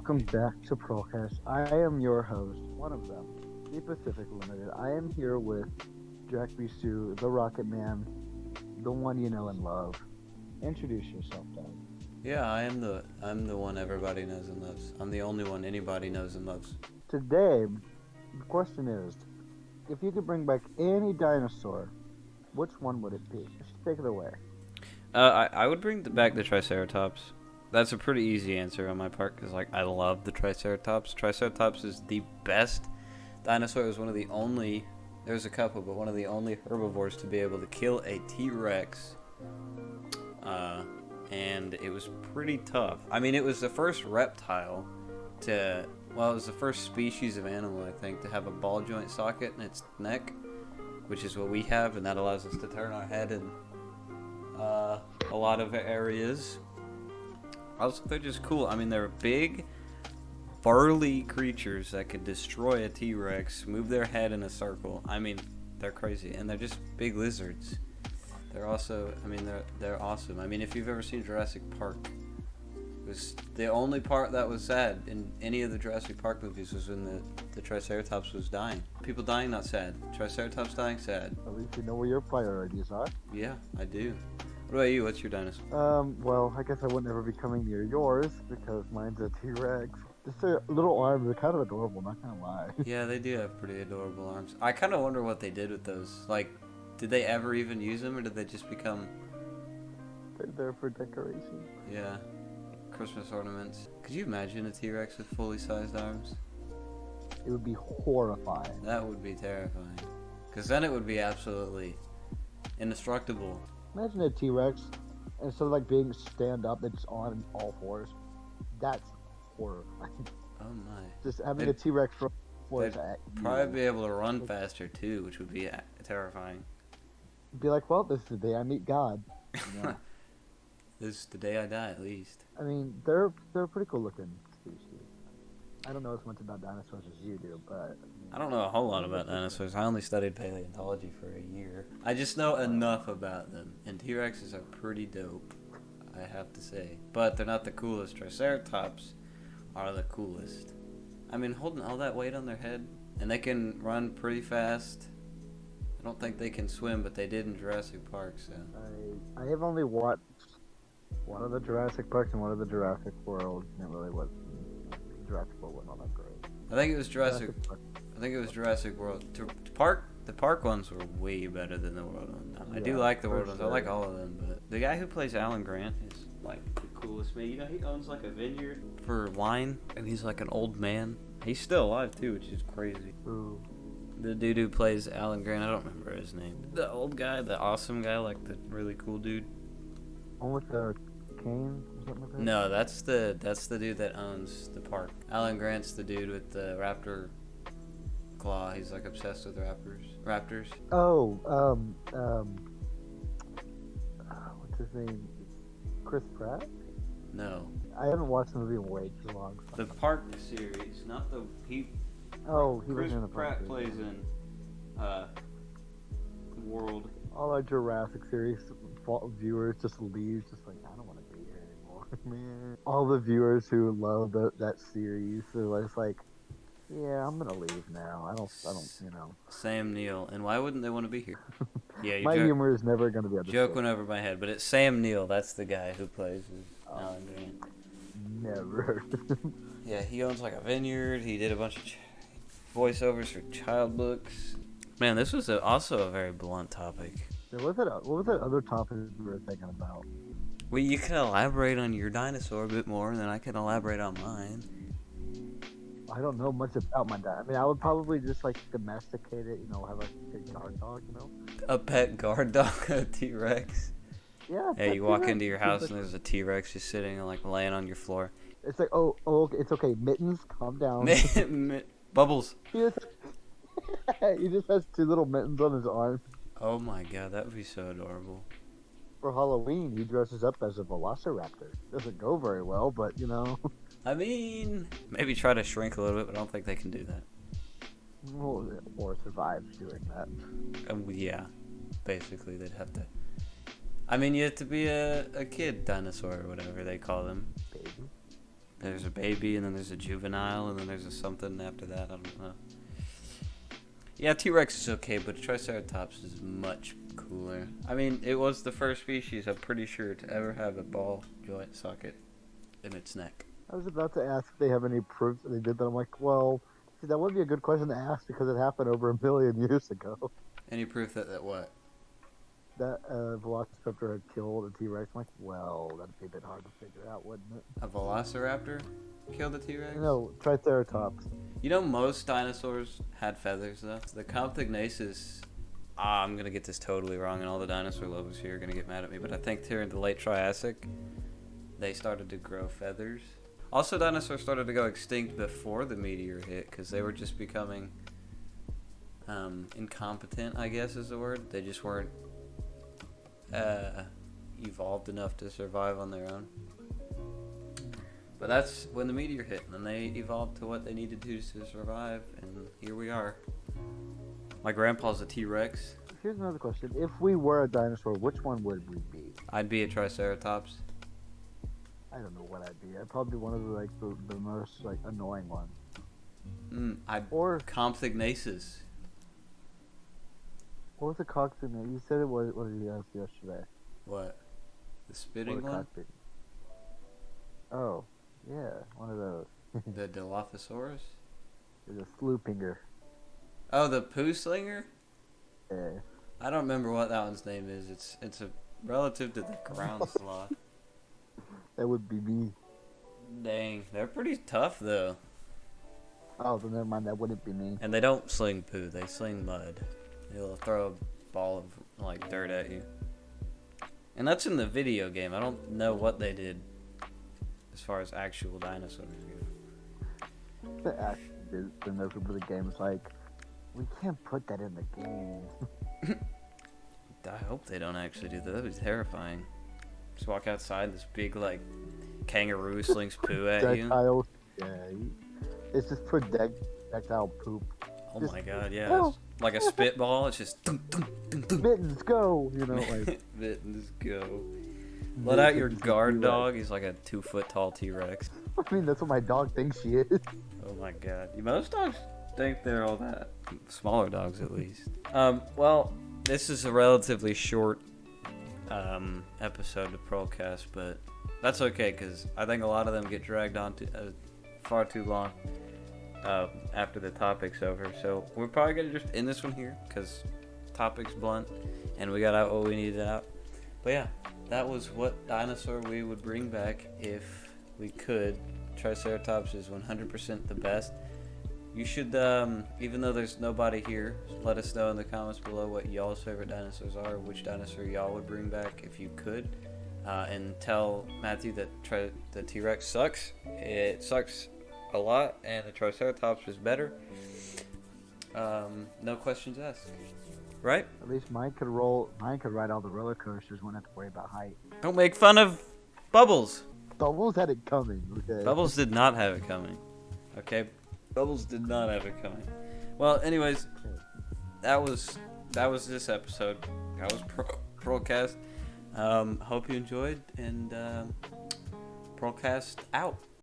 welcome back to Procast. I am your host, one of them, the Pacific Limited. I am here with Jack Bisou, the Rocket Man, the one you know and love. Introduce yourself, Doug. Yeah, I'm the one everybody knows and loves. I'm the only one anybody knows and loves. Today, the question is, if you could bring back any dinosaur, which one would it be? Just take it away. I would bring back the Triceratops. That's a pretty easy answer on my part because I love the Triceratops. Triceratops is the best dinosaur. It was one of the only. There's a couple, but one of the only herbivores to be able to kill a T-Rex. And it was pretty tough. I mean, it was the first reptile to. Well, it was the first species of animal, I think, to have a ball joint socket in its neck, which is what we have, and that allows us to turn our head in a lot of areas. Also, they're just cool. I mean, they're big, burly creatures that could destroy a T-Rex, move their head in a circle. I mean, they're crazy, and they're just big lizards. They're also, I mean, they're awesome. I mean, if you've ever seen Jurassic Park, it was the only part that was sad in any of the Jurassic Park movies was when the Triceratops was dying. People dying, not sad. Triceratops dying, sad. At least you know where your priorities are. Yeah, I do. What about you? What's your dinosaur? Well, I guess I would never be coming near yours because mine's a T-Rex. Just their little arms are kind of adorable, not gonna lie. Yeah, they do have pretty adorable arms. I kind of wonder what they did with those. Like, did they ever even use them, or did they just become... They're there for decoration. Yeah, Christmas ornaments. Could you imagine a T-Rex with fully sized arms? It would be horrifying. That would be terrifying. Because then it would be absolutely indestructible. Imagine a T-Rex, instead of like being stand up, it's on all fours. That's horrifying. Oh my. Just having a T-Rex from fours They'd at you. probably be able to run faster too, which would be terrifying. Be like, well, this is the day I meet God. You know? This is the day I die, at least. I mean, they're a pretty cool looking species. I don't know as much about dinosaurs as you do, but I don't know a whole lot about dinosaurs. I only studied paleontology for a year. I just know enough about them, and T-Rexes are pretty dope, I have to say. But they're not the coolest. Triceratops are the coolest. I mean, holding all that weight on their head, and they can run pretty fast. I don't think they can swim, but they did in Jurassic Park, so. I have only watched one of the Jurassic Parks and one of the Jurassic World, and it really was Jurassic World wasn't all that great. I think it was Jurassic. Park. I think it was Jurassic World. The park ones were way better than the world ones. I do Yeah, like the for world ones. I sure. like all of them, but the guy who plays Alan Grant is like the coolest man. You know, he owns like a vineyard for wine, and he's like an old man. He's still alive too, which is crazy. Ooh. The dude who plays Alan Grant, I don't remember his name. The old guy, the awesome guy, like the really cool dude. One with the cane or something like that? No, that's the dude that owns the park. Alan Grant's the dude with the raptor claw. He's like obsessed with raptors. Oh, what's his name? Chris Pratt? No, I haven't watched the movie in way too long. the park series, not the Oh, he Chris was in the Pratt Park plays series. in World. All our Jurassic series viewers just leave, just like, I don't want to be here anymore, man. All the viewers who love that series, they're just like, yeah, I'm gonna leave now. I don't, you know. Sam Neill, and why wouldn't they want to be here? Yeah, My humor is never gonna be joke understood. went over my head, but it's Sam Neill. That's the guy who plays Alan Grant. Never. Yeah, he owns like a vineyard. He did a bunch of voiceovers for child books. Man, this was also a very blunt topic. What was that other topic we were thinking about? Well, you can elaborate on your dinosaur a bit more, and then I can elaborate on mine. I don't know much about my dad. I mean, I would probably just like domesticate it, you know, have like a big guard dog, you know. A pet guard dog, a T-Rex. Yeah. Hey, you walk into your house Like, and there's a T-Rex just sitting and like laying on your floor. it's like, oh, okay, it's okay. Mittens, calm down. Bubbles. He just has two little mittens on his arm. Oh my god, that would be so adorable. For Halloween, he dresses up as a velociraptor. Doesn't go very well, but you know. I mean, maybe try to shrink a little bit, but I don't think they can do that. Or survive doing that. Yeah, basically they'd have to. I mean, you have to be a kid dinosaur or whatever they call them. Baby. There's a baby, and then there's a juvenile, and then there's a something after that. I don't know. Yeah, T-Rex is okay, but Triceratops is much cooler. I mean, it was the first species, I'm pretty sure, to ever have a ball joint socket in its neck. I was about to ask if they have any proof that they did that. I'm like, well, see, that would be a good question to ask because it happened over a million years ago. Any proof that what? That Velociraptor had killed a T-Rex. I'm like, well, that'd be a bit hard to figure out, wouldn't it? A Velociraptor killed a T-Rex? No, Triceratops. You know, most dinosaurs had feathers, though. The Compsognathus, I'm going to get this totally wrong, and all the dinosaur lovers here are going to get mad at me, but I think during the late Triassic, they started to grow feathers. Also, dinosaurs started to go extinct before the meteor hit, because they were just becoming incompetent, I guess is the word. They just weren't evolved enough to survive on their own. But that's when the meteor hit, and then they evolved to what they needed to survive, and here we are. My grandpa's a T-Rex. Here's another question. If we were a dinosaur, which one would we be? I'd be a Triceratops. I don't know what I'd be. I'd probably be one of the most annoying ones. Or Compsognathus. What was the cockpit name? You said it was. What did you ask yesterday? What? The spitting one? Cockpit? Oh, yeah, one of those. The Dilophosaurus? There's a sloopinger. Oh, the poo slinger? Yeah. I don't remember what that one's name is. It's a relative to the ground sloth. That would be me. Dang, they're pretty tough though. Oh, then never mind. That wouldn't be me. And they don't sling poo; they sling mud. They'll throw a ball of dirt at you. And that's in the video game. I don't know what they did as far as actual dinosaurs go. The actor did for the game was like, we can't put that in the game. I hope they don't actually do that. That'd be terrifying. Just walk outside, this big kangaroo slings poo at you. Yeah, it's just projectile poop. Oh just, my god, yeah. Oh. It's like a spitball. It's just mittens go, mittens go. Let out your guard dog. He's like a 2-foot tall T-Rex. I mean, that's what my dog thinks she is. Oh my god. Most dogs think they're all that. Smaller dogs, at least. Well, this is a relatively short episode of Pearlcast, but that's okay because I think a lot of them get dragged on to far too long after the topic's over. So we're probably gonna just end this one here because the topic's blunt and we got out what we needed out. But yeah, that was what dinosaur we would bring back if we could. Triceratops is 100% the best. You should, even though there's nobody here, let us know in the comments below what y'all's favorite dinosaurs are, which dinosaur y'all would bring back if you could. And tell Matthew that the T-Rex sucks. It sucks a lot, and the Triceratops is better. No questions asked. Right? At least mine could ride all the roller coasters, wouldn't have to worry about height. Don't make fun of Bubbles. Bubbles had it coming, okay? Bubbles did not have it coming. Okay? Bubbles did not have it coming. Well, anyways, that was this episode. That was Pearlcast. Hope you enjoyed, and Pearlcast out.